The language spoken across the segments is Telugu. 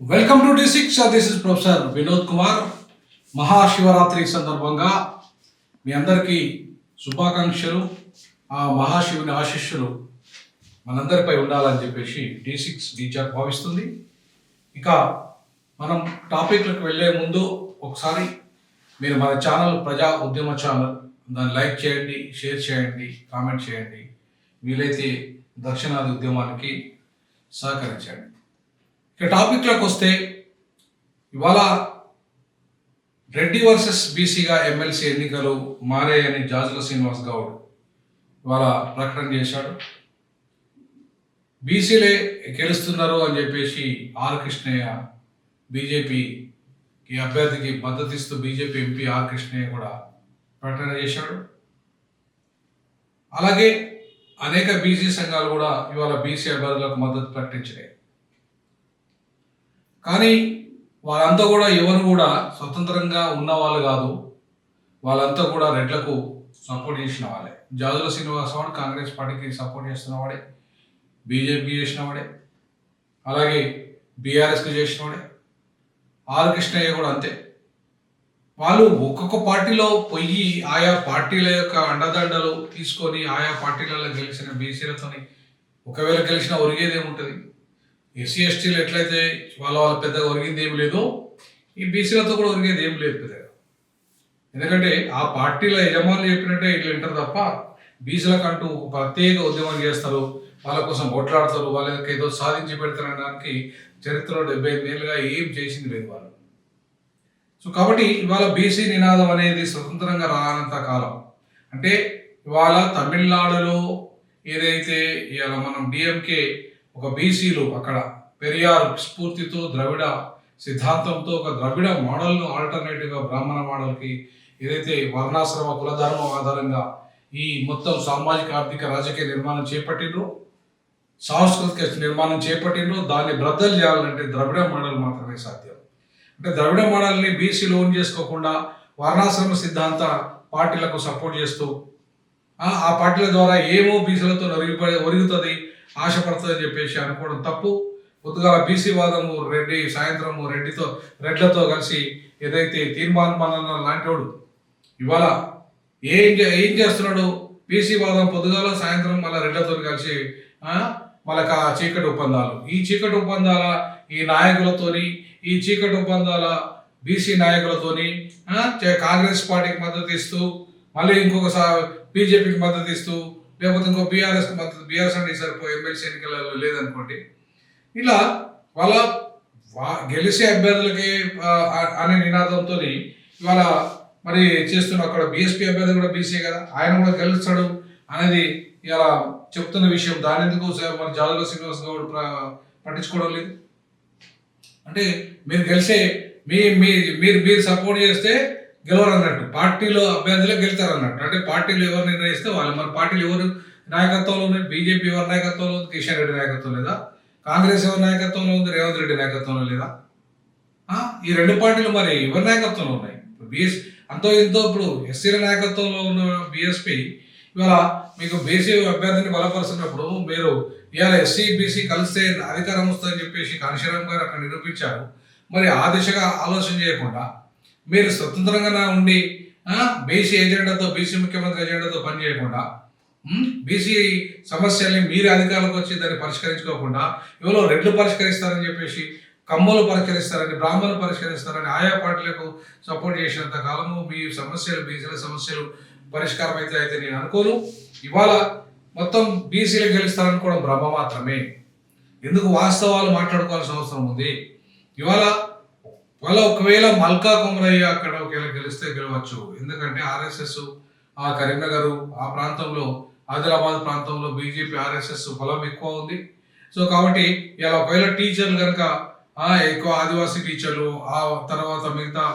Welcome to D6. This is professor Vinod Kumar. Mahashivratri సందర్భంగా మీ అందరికీ శుభాకాంక్షలు. ఆ మహాశివుని ఆశీస్సులు మనందరిపై ఉండాలని చెప్పేసి D6 టీచర్ భావిస్తుంది. ఇక మనం టాపిక్లకు వెళ్ళే ముందు ఒకసారి మీరు మన ఛానల్ ప్రజా ఉద్యమ ఛానల్, దాన్ని లైక్ చేయండి, షేర్ చేయండి, కామెంట్ చేయండి. వీలైతే దక్షిణాది ఉద్యమానికి సహకరించండి. ఇక టాపిక్లోకి వస్తే, ఇవాళ రెడ్డి వర్సెస్ బీసీగా ఎమ్మెల్సీ ఎన్నికలు మారాయని జాజుల శ్రీనివాస్ గౌడ్ ఇవాళ ప్రకటన చేశాడు. బీసీలే గెలుస్తున్నారు అని చెప్పేసి ఆర్ కృష్ణయ్య బీజేపీకి అభ్యర్థికి మద్దతు ఇస్తూ బీజేపీ ఎంపీ ఆర్ కృష్ణయ్య కూడా ప్రకటన చేశాడు. అలాగే అనేక బీసీ సంఘాలు కూడా ఇవాళ బీసీ అభ్యర్థులకు మద్దతు ప్రకటించినాయి. కానీ వాళ్ళంతా కూడా ఎవరు కూడా స్వతంత్రంగా ఉన్నవాళ్ళు కాదు. వాళ్ళంతా కూడా రెడ్లకు సపోర్ట్ చేసిన వాళ్ళే. జాజుల శ్రీనివాస్ వాడు కాంగ్రెస్ పార్టీకి సపోర్ట్ చేస్తున్నవాడే, బీజేపీకి చేసినవాడే, అలాగే బీఆర్ఎస్కి చేసినవాడే. ఆర్ కృష్ణయ్య కూడా అంతే. వాళ్ళు ఒక్కొక్క పార్టీలో పోయి ఆయా పార్టీల యొక్క అండదండలు తీసుకొని ఆయా పార్టీలలో గెలిచిన బీసీలతోని ఒకవేళ గెలిచిన ఒరిగేది ఏముంటుంది? ఎస్సీ ఎస్టీలు ఎట్లయితే వాళ్ళ పెద్దగా ఒరిగింది ఏమి లేదో, ఈ బీసీలతో కూడా ఒరిగేది ఏం లేదు పెద్దగా. ఎందుకంటే ఆ పార్టీల యజమానులు చెప్పినట్టే ఇట్లా వింటారు తప్ప బీసీలకు అంటూ ఒక ప్రత్యేక ఉద్యమం చేస్తారు, వాళ్ళ కోసం కొట్లాడతారు, వాళ్ళకి ఏదో సాధించి పెడతారనడానికి చరిత్రలో 75 ఏళ్ళుగా ఏం చేసింది లేదు వాళ్ళు. సో కాబట్టి ఇవాళ బీసీ నినాదం అనేది స్వతంత్రంగా రానంత కాలం, అంటే ఇవాళ తమిళనాడులో ఏదైతే ఇవాళ మనం డిఎంకే ఒక బీసీలు అక్కడ పెరియార్ స్ఫూర్తితో ద్రవిడ సిద్ధాంతంతో ఒక ద్రవిడ మోడల్ను ఆల్టర్నేటివ్గా బ్రాహ్మణ మోడల్కి ఏదైతే వర్ణాశ్రమ కులధర్మం ఆధారంగా ఈ మొత్తం సామాజిక ఆర్థిక రాజకీయ నిర్మాణం చేపట్టిండ్రో, సాంస్కృతిక నిర్మాణం చేపట్టిండ్రో, దాన్ని బ్రద్దలు చేయాలంటే ద్రవిడ మోడల్ మాత్రమే సాధ్యం. అంటే ద్రవిడ మోడల్ని బీసీలు ఓన్ చేసుకోకుండా వర్ణాశ్రమ సిద్ధాంత పార్టీలకు సపోర్ట్ చేస్తూ ఆ పార్టీల ద్వారా ఏమో బీసీలతో ఒరుగుతుంది, ఆశపడుతుంది అని చెప్పేసి అనుకోవడం తప్పు. పొద్దుగాల బీసీ వాదము రెడ్డి, సాయంత్రము రెడ్లతో కలిసి ఏదైతే తీర్మానం లాంటివాడు ఇవాళ ఏం చేస్తున్నాడు? బీసీ వాదం పొద్దుగాల, సాయంత్రం మళ్ళీ రెడ్లతో కలిసి మళ్ళీ చీకటి ఒప్పందాలు. ఈ చీకటి ఒప్పందాల ఈ నాయకులతోని, ఈ చీకటి ఒప్పందాల బీసీ నాయకులతోని కాంగ్రెస్ పార్టీకి మద్దతు ఇస్తూ, మళ్ళీ ఇంకొకసారి బీజేపీకి మద్దతు ఇస్తూ, లేకపోతే ఇంకో బీఆర్ఎస్కి మద్దతు, బీఆర్ఎస్ అంటే సరిపోయి ఎమ్మెల్సీ ఎన్నికలలో లేదనుకోండి. ఇలా వాళ్ళ గెలిచే అభ్యర్థులకి అనే నినాదంతో ఇవాళ మరి చేస్తున్న అక్కడ బీఎస్పీ అభ్యర్థి కూడా బీసీ కదా, ఆయన కూడా గెలుస్తాడు అనేది ఇలా చెప్తున్న విషయం. దాని ఎందుకు మరి జాజుల శ్రీనివాస్ గౌడ్ పట్టించుకోవడం లేదు? అంటే మీరు గెలిచే మీరు సపోర్ట్ చేస్తే గెలవరు అన్నట్టు, పార్టీలో అభ్యర్థులే గెలుతారు అన్నట్టు. అంటే పార్టీలు ఎవరు నిర్ణయిస్తే వాళ్ళు. మరి పార్టీలు ఎవరు నాయకత్వంలో ఉన్నాయి? బీజేపీ ఎవరి నాయకత్వంలో ఉంది? కిషన్ రెడ్డి నాయకత్వం లేదా? కాంగ్రెస్ ఎవరి నాయకత్వంలో ఉంది? రేవంత్ రెడ్డి నాయకత్వంలో లేదా? ఈ రెండు పార్టీలు మరి ఎవరి నాయకత్వంలో ఉన్నాయి? అంతో ఇంతో ఇప్పుడు ఎస్సీల నాయకత్వంలో ఉన్న బీఎస్పీ ఇవాళ మీకు బీసీ అభ్యర్థిని బలపరుస్తున్నప్పుడు మీరు ఇవాళ ఎస్సీ బీసీ కలిస్తే అధికారం వస్తుందని చెప్పేసి కాంశీరామ్ గారు అక్కడ నిరూపించారు. మరి ఆ దిశగా ఆలోచన చేయకుండా మీరు స్వతంత్రంగా ఉండి బీసీ ఎజెండాతో, బీసీ ముఖ్యమంత్రి ఎజెండాతో పనిచేయకుండా బీసీ సమస్యల్ని మీరు అధికారులకు వచ్చి దాన్ని పరిష్కరించుకోకుండా ఎవరో రెడ్లు పరిష్కరిస్తారని చెప్పేసి, కమ్మలు పరిష్కరిస్తారని, బ్రాహ్మణులు పరిష్కరిస్తారని ఆయా పార్టీలకు సపోర్ట్ చేసినంత కాలము మీ సమస్యలు, బీసీల సమస్యలు పరిష్కారం అయితే నేను అనుకోను. ఇవాళ మొత్తం బీసీలు గెలుస్తారనుకోవడం భ్రమ మాత్రమే. ఎందుకు వాస్తవాలు మాట్లాడుకోవాల్సిన అవసరం ఉంది? ఇవాళ ఒకవేళ మల్కా కొమరయ్య అక్కడ ఒకవేళ గెలిస్తే గెలవచ్చు. ఎందుకంటే ఆర్ఎస్ఎస్ ఆ కరీంనగర్ ఆ ప్రాంతంలో, ఆదిలాబాద్ ప్రాంతంలో బీజేపీ ఆర్ఎస్ఎస్ బలం ఎక్కువ ఉంది. సో కాబట్టి ఇలా ఒకవేళ టీచర్లు కనుక ఎక్కువ ఆదివాసీ టీచర్లు, ఆ తర్వాత మిగతా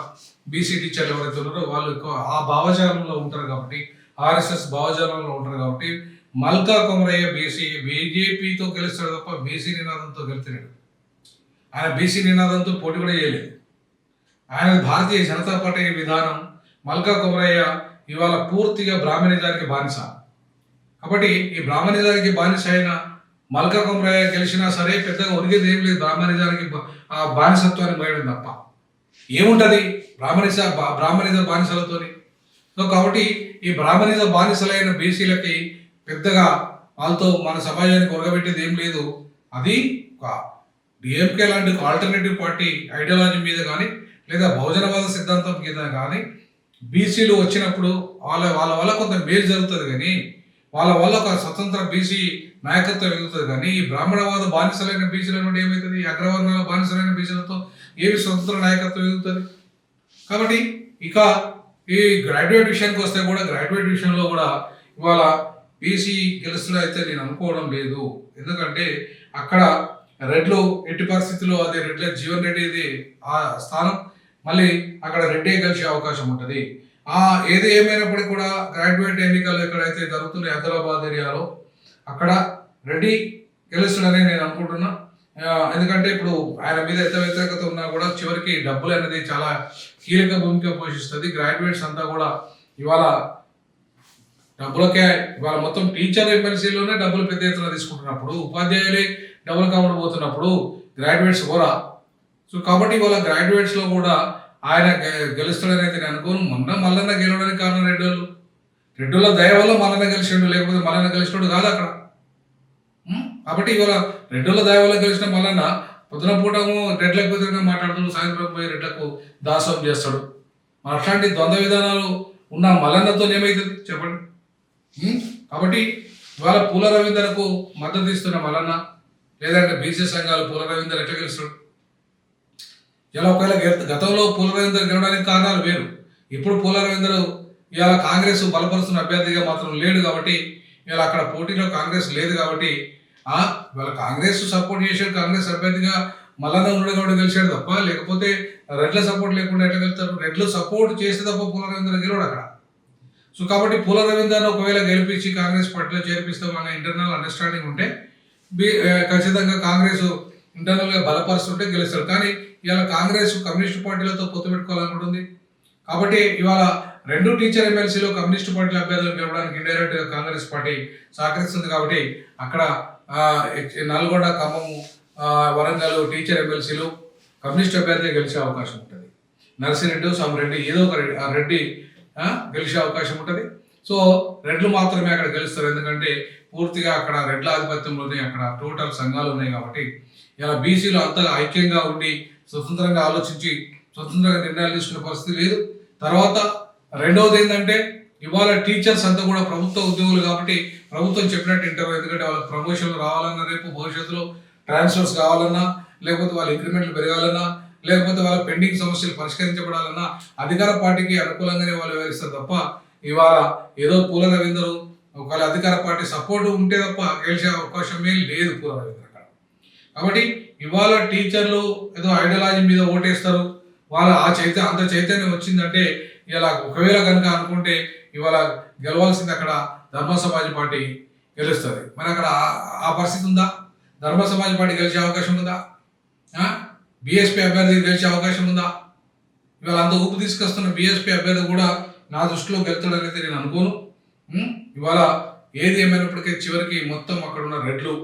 బీసీ టీచర్లు ఎవరైతే ఉన్నారో వాళ్ళు ఎక్కువ ఆ భావజాలంలో ఉంటారు కాబట్టి, ఆర్ఎస్ఎస్ భావజాలంలో ఉంటారు కాబట్టి మల్కా కొమరయ్య బీజేపీతో గెలుస్తాడు తప్ప బీసీ నినాదంతో గెలుతున్నాడు. ఆయన బీసీ నినాదంతో పోటీ కూడా చేయలేదు. ఆయన భారతీయ జనతా పార్టీ విధానం. మల్కా కొమరయ్య ఇవాళ పూర్తిగా బ్రాహ్మణిజానికి బానిస. కాబట్టి ఈ బ్రాహ్మణిజానికి బానిస అయిన మల్కా కుమరయ్య గెలిచినా సరే పెద్దగా ఒరిగేది ఏం లేదు, బ్రాహ్మణిజానికి ఆ బానిసత్వాన్ని పోయడం తప్ప ఏముంటది బ్రాహ్మణిజ బానిసలతోని. సో కాబట్టి ఈ బ్రాహ్మణిజ బానిసలైన బీసీలకి పెద్దగా వాళ్ళతో మన సమాజానికి ఒరగబెట్టేది ఏం లేదు. అది డిఎంకే లాంటి ఆల్టర్నేటివ్ పార్టీ ఐడియాలజీ మీద కానీ లేదా బహుజనవాద సిద్ధాంతం మీద కానీ బీసీలు వచ్చినప్పుడు వాళ్ళ వాళ్ళ వల్ల కొంత మేలు జరుగుతుంది, కానీ వాళ్ళ వల్ల ఒక స్వతంత్ర బీసీ నాయకత్వం ఎదుగుతుంది. కానీ ఈ బ్రాహ్మణవాద బానిసలైన బీసీల నుండి ఏమవుతుంది, ఈ అగ్రవర్ణాల బానిసలైన బీసీలతో ఏమి స్వతంత్ర నాయకత్వం ఎదుగుతుంది. కాబట్టి ఇక ఈ గ్రాడ్యుయేట్ విషయానికి వస్తే కూడా గ్రాడ్యుయేట్ విషయంలో కూడా ఇవాళ బీసీ గెలుస్తున్నా అయితే నేను అనుకోవడం లేదు. ఎందుకంటే అక్కడ రెడ్లు ఎట్టి పరిస్థితుల్లో అది రెడ్ల జీవన్ రెడ్డిది ఆ స్థానం, మళ్ళీ అక్కడ రెడ్డే గెలిచే అవకాశం ఉంటుంది. ఏది ఏమైనప్పటికీ కూడా గ్రాడ్యుయేట్ ఎన్నికలు ఎక్కడైతే జరుగుతున్నాయి ఆదిలాబాద్ ఏరియాలో అక్కడ రెడ్డి గెలుస్తాడని నేను అనుకుంటున్నా. ఎందుకంటే ఇప్పుడు ఆయన మీద ఎంత వ్యతిరేకత ఉన్నా కూడా చివరికి డబ్బులు అనేది చాలా కీలక భూమిక పోషిస్తుంది. గ్రాడ్యుయేట్స్ అంతా కూడా ఇవాళ డబ్బులకే ఇవాళ మొత్తం టీచర్ ఎమ్మెల్సీలోనే డబ్బులు పెద్ద ఎత్తున తీసుకుంటున్నప్పుడు, ఉపాధ్యాయులే డబ్బులు కమ్మడిపోతున్నప్పుడు గ్రాడ్యుయేట్స్ కూడా. సో కాబట్టి ఇవాళ గ్రాడ్యుయేట్స్లో కూడా ఆయన గెలుస్తాడని అయితే నేను అనుకోను. మల్లన్న గెలవడానికి కారణం రెడ్డుల దయ వల్ల మల్లన్న గెలిచాడు, లేకపోతే మల్లన్న గెలిచినాడు కాదు అక్కడ. కాబట్టి ఇవాళ రెడ్డుల దయ వల్ల గెలిచిన మల్లన్న పొద్దున పూటము రెడ్లకు వ్యతిరేకంగా మాట్లాడుతూ సాయంత్రం పోయి రెడ్లకు దాసం చేస్తాడు. అట్లాంటి ద్వంద్వ విధానాలు ఉన్న మల్లన్నతో ఏమవుతుంది చెప్పండి. కాబట్టి ఇవాళ పూల రవీందర్కు మద్దతు ఇస్తున్న మల్లన్న లేదంటే బీసీ సంఘాలు పూల రవీందర్ ఎట్లా గెలుస్తాడు? ఇలా ఒకవేళ గతంలో పూల రవీందర్ గెలవడానికి కారణాలు వేరు. ఇప్పుడు పూల రవీందర్ ఇవాళ కాంగ్రెస్ బలపరుస్తున్న అభ్యర్థిగా మాత్రం లేడు కాబట్టి, ఇవాళ అక్కడ పోటీలో కాంగ్రెస్ లేదు కాబట్టి ఇవాళ కాంగ్రెస్ సపోర్ట్ చేశాడు, కాంగ్రెస్ అభ్యర్థిగా మల్లన్న ఉన్నాడు కాబట్టి గెలిచాడు తప్ప, లేకపోతే రెడ్ల సపోర్ట్ లేకుండా ఎట్లా గెలుస్తారు? రెడ్లు సపోర్ట్ చేస్తే తప్ప పూల రవీందర్ గెలవడు అక్కడ. సో కాబట్టి పూల రవీందర్ను ఒకవేళ గెలిపించి కాంగ్రెస్ పార్టీలో చేర్పిస్తామనే ఇంటర్నల్ అండర్స్టాండింగ్ ఉంటే ఖచ్చితంగా కాంగ్రెస్ ఇంటర్నల్గా బలపరుస్తుంటే గెలుస్తాడు. కానీ ఇవాళ కాంగ్రెస్ కమ్యూనిస్ట్ పార్టీలతో పొత్తు పెట్టుకోవాలనుకుంటుంది కాబట్టి ఇవాళ రెండు టీచర్ ఎమ్మెల్సీలో కమ్యూనిస్ట్ పార్టీల అభ్యర్థులు గెలవడానికి ఇండైరెక్ట్గా కాంగ్రెస్ పార్టీ సహకరిస్తుంది. కాబట్టి అక్కడ నల్గొండ, ఖమ్మము, వరంగల్ టీచర్ ఎమ్మెల్సీలు కమ్యూనిస్ట్ అభ్యర్థి గెలిచే అవకాశం ఉంటుంది. నర్సిరెడ్డి, సోమిరెడ్డి ఏదో ఒక రెడ్డి గెలిచే అవకాశం ఉంటుంది. సో రెడ్లు మాత్రమే అక్కడ గెలుస్తారు, ఎందుకంటే పూర్తిగా అక్కడ రెడ్ల ఆధిపత్యంలోనే అక్కడ టోటల్ సంఘాలు ఉన్నాయి. కాబట్టి ఇలా బీసీలు అంతగా ఐక్యంగా ఉండి స్వతంత్రంగా ఆలోచించి స్వతంత్రంగా నిర్ణయాలు తీసుకునే పరిస్థితి లేదు. తర్వాత రెండవది ఏంటంటే ఇవాళ టీచర్స్ అంతా కూడా ప్రభుత్వ ఉద్యోగులు కాబట్టి ప్రభుత్వం చెప్పినట్టు వింటారు. ఎందుకంటే వాళ్ళకి ప్రమోషన్లు రావాలన్నా, రేపు భవిష్యత్తులో ట్రాన్స్ఫర్స్ కావాలన్నా, లేకపోతే వాళ్ళ ఇంక్రిమెంట్లు పెరగాలన్నా, లేకపోతే వాళ్ళ పెండింగ్ సమస్యలు పరిష్కరించబడాలన్నా అధికార పార్టీకి అనుకూలంగానే వాళ్ళు వ్యవహరిస్తారు తప్ప ఇవాళ ఏదో పూల రవీందర్ ఒకవేళ అధికార పార్టీ సపోర్ట్ ఉంటే తప్ప గెలిచే అవకాశమే లేదు పూల రవీందర్ అక్కడ. కాబట్టి ఇవాళ టీచర్లు ఏదో ఐడియాలజీ మీద ఓటేస్తారు, వాళ్ళ అంత చైతన్యం వచ్చిందంటే ఇలా ఒకవేళ కనుక అనుకుంటే ఇవాళ గెలవాల్సింది అక్కడ ధర్మ సమాజ్ పార్టీ గెలుస్తుంది. మరి అక్కడ ఆ పరిస్థితి ఉందా? ధర్మ సమాజ్ పార్టీ గెలిచే అవకాశం ఉందా? బీఎస్పీ అభ్యర్థి గెలిచే అవకాశం ఉందా? ఇవాళ అంత ఊపు తీసుకొస్తున్న బీఎస్పీ అభ్యర్థి కూడా నా దృష్టిలో గెలుతాడనైతే నేను అనుకోను. ఇవాళ ఏది ఏమైనప్పటికీ చివరికి మొత్తం అక్కడ ఉన్న రెడ్లు,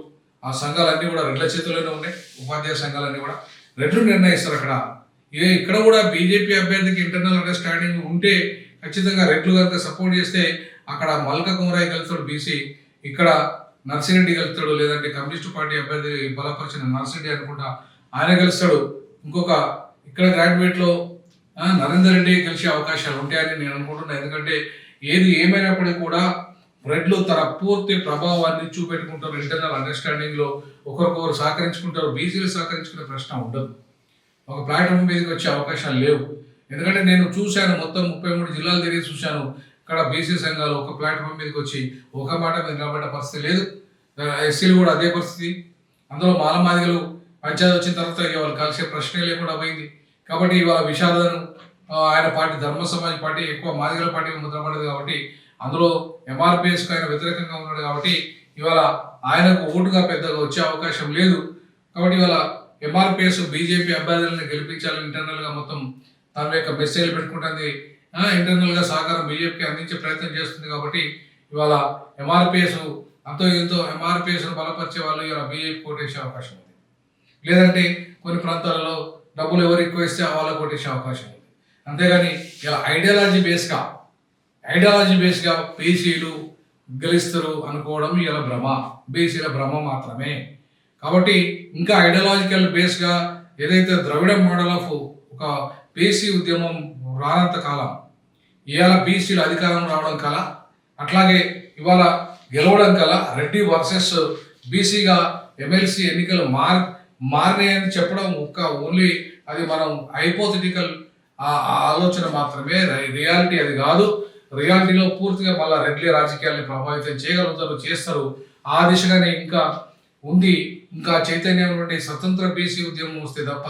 ఆ సంఘాలన్నీ కూడా రెడ్ల చేతుల్లోనే ఉన్నాయి. ఉపాధ్యాయ సంఘాలన్నీ కూడా రెడ్లు నిర్ణయిస్తారు అక్కడ. ఇక్కడ కూడా బీజేపీ అభ్యర్థికి ఇంటర్నల్ అండర్స్టాండింగ్ ఉంటే ఖచ్చితంగా రెడ్లు కనుక సపోర్ట్ చేస్తే అక్కడ మల్కా కుమరయ్య గెలుస్తాడు బీసీ, ఇక్కడ నర్సిరెడ్డి గెలుస్తాడు, లేదంటే కమ్యూనిస్ట్ పార్టీ అభ్యర్థి బలపరిచిన నర్సిరెడ్డి అనుకుంటా ఆయన గెలుస్తాడు. ఇంకొక ఇక్కడ గ్రాడ్యుయేట్లో నరేందర్ రెడ్డి గెలిచే అవకాశాలు ఉంటాయని నేను అనుకుంటున్నాను. ఎందుకంటే ఏది ఏమైనప్పటికీ కూడా రెడ్లు తన పూర్తి ప్రభావాన్ని చూపెట్టుకుంటారు. ఇంటర్నల్ అండర్స్టాండింగ్లో ఒకరికొకరు సహకరించుకుంటారు. బీసీలు సహకరించుకునే ప్రశ్న ఉండదు. ఒక ప్లాట్ఫామ్ మీదకి వచ్చే అవకాశాలు లేవు. ఎందుకంటే నేను చూశాను, మొత్తం 33 జిల్లాలు తిరిగి చూశాను. ఇక్కడ బీసీ సంఘాలు ఒక ప్లాట్ఫామ్ మీదకి వచ్చి ఒక మాట మీద నిలబడ్డ పరిస్థితి లేదు. ఎస్సీలు కూడా అదే పరిస్థితి. అందులో మాలమాదిగలు పంచాయతీ వచ్చిన తర్వాత వాళ్ళు కలిసే ప్రశ్నే లేకుండా పోయింది. కాబట్టి ఇవాళ విషాదను ఆయన పార్టీ ధర్మ సమాజ్ పార్టీ ఎక్కువ మాదిగల పార్టీ ముద్రపడదు కాబట్టి అందులో ఎంఆర్పిఎస్కి ఆయన వ్యతిరేకంగా ఉన్నాడు కాబట్టి ఇవాళ ఆయనకు ఓటుగా పెద్దగా వచ్చే అవకాశం లేదు. కాబట్టి ఇవాళ ఎంఆర్పిఎస్ బీజేపీ అభ్యర్థులను గెలిపించాలని ఇంటర్నల్గా మొత్తం తన యొక్క మెసేజ్లు పెట్టుకుంటుంది. ఇంటర్నల్గా సహకారం బీజేపీకి అందించే ప్రయత్నం చేస్తుంది. కాబట్టి ఇవాళ ఎంఆర్పిఎస్ అంతో ఎంతో ఎంఆర్పిఎస్ను బలపరిచే వాళ్ళు ఇలా బీజేపీ కోటేసే అవకాశం ఉంది. లేదంటే కొన్ని ప్రాంతాలలో డబ్బులు ఎవరు ఎక్కువ ఇస్తే వాళ్ళకు కొట్టేసే అవకాశం ఉంది. అంతేగాని ఇలా ఐడియాలజీ బేస్గా బీసీలు గెలుస్తారు అనుకోవడం ఇలా భ్రమ, బీసీల భ్రమ మాత్రమే. కాబట్టి ఇంకా ఐడియాలజికల్ బేస్గా ఏదైతే ద్రవిడ మోడల్ ఆఫ్ ఒక బీసీ ఉద్యమం రానంత కాలం ఇవాళ బీసీలు అధికారం రావడం కల, అట్లాగే ఇవాళ గెలవడం కల, రెడ్డి వర్సెస్ బీసీగా ఎమ్మెల్సీ ఎన్నికలు మారినాయని చెప్పడం ఓన్లీ అది మనం హైపోథెటికల్ ఆలోచన మాత్రమే, రియాలిటీ అది కాదు. రియాలిటీలో పూర్తిగా మళ్ళీ రెడ్డి రాజకీయాల్ని ప్రభావితం చేయగలుగుతారు, చేస్తారు. ఆ దిశగానే ఇంకా ఉంది. ఇంకా చైతన్యం నుండి స్వతంత్ర బీసీ ఉద్యమం వస్తే తప్ప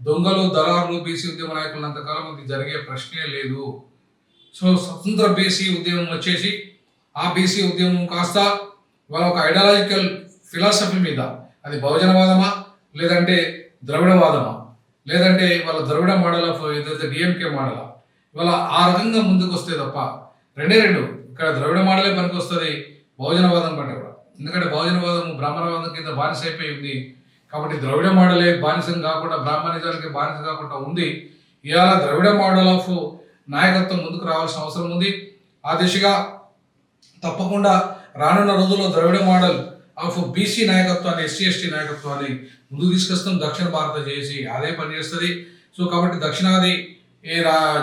దొంగలు దళారులు బీసీ ఉద్యమ నాయకులంతకాలం అది జరిగే ప్రశ్నే లేదు. సో స్వతంత్ర బీసీ ఉద్యమం వచ్చేసి ఆ బీసీ ఉద్యమం కాస్త వాళ్ళ ఒక ఐడియాలజికల్ ఫిలాసఫీ మీద, అది బహుజనవాదమా లేదంటే ద్రవిడవాదమా లేదంటే వాళ్ళ ద్రవిడ మోడల్ ఆఫ్ ఏదైతే డిఎంకే మోడలా, ఇవాళ ఆ రకంగా ముందుకు వస్తే తప్ప రెండు ఇక్కడ ద్రవిడ మోడలే పనికి వస్తుంది బహుజనవాదం కంటే కూడా. ఎందుకంటే బహుజనవాదం బ్రాహ్మణవాదం కింద బానిస అయిపోయి ఉంది. కాబట్టి ద్రవిడ మోడలే బానిసం కాకుండా బ్రాహ్మణిజానికి బానిస కాకుండా ఉంది. ఇవాళ ద్రవిడ మోడల్ ఆఫ్ నాయకత్వం ముందుకు రావాల్సిన అవసరం ఉంది. ఆ దిశగా తప్పకుండా రానున్న రోజుల్లో ద్రవిడ మోడల్ ఆఫ్ బీసీ నాయకత్వాన్ని, ఎస్సీ ఎస్టీ నాయకత్వాన్ని ముందుకు తీసుకొస్తాం. దక్షిణ భారత జేఏసీ అదే పని చేస్తుంది. సో కాబట్టి దక్షిణాది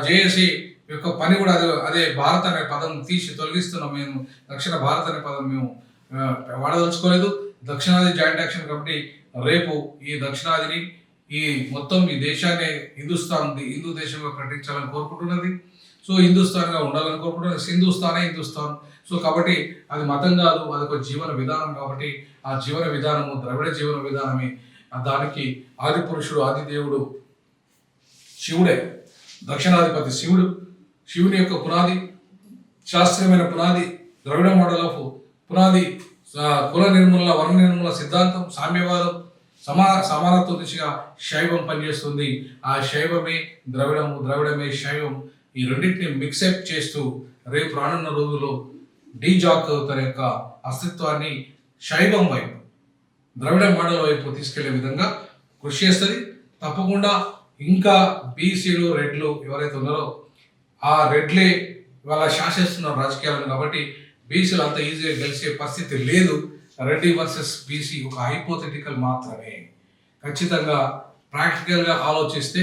జేఏసీ యొక్క పని కూడా అదే భారత్ అనే పదం తీసి తొలగిస్తున్నాం. మేము దక్షిణ భారత్ అనే పదం మేము వాడదలుచుకోలేదు. దక్షిణాది జాయింట్ యాక్షన్ కమిటీ రేపు ఈ దక్షిణాదిని ఈ మొత్తం ఈ దేశాన్ని హిందూ దేశంగా ప్రకటించాలని కోరుకుంటున్నది. సో హిందుస్థాన్గా ఉండాలని కోరుకుంటున్నది. హిందుస్థాన్. సో కాబట్టి అది మతం కాదు, అది ఒక జీవన విధానం. కాబట్టి ఆ జీవన విధానము ద్రవిడ జీవన విధానమే. దానికి ఆది పురుషుడు, ఆది దేవుడు శివుడే, దక్షిణాధిపతి శివుని యొక్క పునాది, శాస్త్రీయమైన పునాది, ద్రవిడ మోడల్ ఆఫ్ పునాది, కుల నిర్మూలన, వర్ణ నిర్మూలన సిద్ధాంతం, సామ్యవాదం, సమానత్వ దిశగా శైవం పనిచేస్తుంది. ఆ శైవమే ద్రవిడమే శైవం. ఈ రెండింటిని మిక్సప్ చేస్తూ రేపు రానున్న రోజుల్లో డీజాక్ తన యొక్క అస్తిత్వాన్ని శైవం వైపు, ద్రవిడ మోడల్ వైపు తీసుకెళ్లే విధంగా కృషి చేస్తుంది. తప్పకుండా ఇంకా బీసీలు రెడ్లు ఎవరైతే ఉన్నారో ఆ రెడ్లే వాళ్ళ శాసిస్తున్నారు రాజకీయాలను. కాబట్టి బీసీలు అంత ఈజీగా గెలిచే పరిస్థితి లేదు. రెడ్డి వర్సెస్ బీసీ ఒక హైపోథెటికల్ మాత్రమే. ఖచ్చితంగా ప్రాక్టికల్గా ఆలోచిస్తే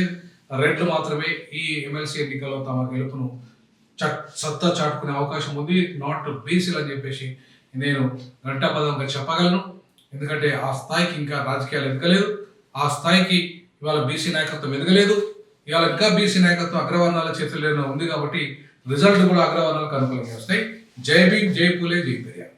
రెడ్లు మాత్రమే ఈ ఎమ్మెల్సీ ఎన్నికల్లో తమ గెలుపును సత్తా చాటుకునే అవకాశం ఉంది, నాట్ బీసీలు అని చెప్పేసి నేను ఘంటాపదంగా చెప్పగలను. ఎందుకంటే ఆ స్థాయికి ఇంకా రాజకీయాలు ఎదగలేదు. ఆ స్థాయికి ఇవాళ బీసీ నాయకత్వం ఎదగలేదు. ఇవాళ ఇంకా బీసీ నాయకత్వం అగ్రవర్ణాల చేతుల్లో ఉంది. కాబట్టి రిజల్ట్ కూడా అగ్రవర్ణాలకు అనుకూలంగా వస్తాయి. జై భీమ్, జై పూలే, జై పెరియార్.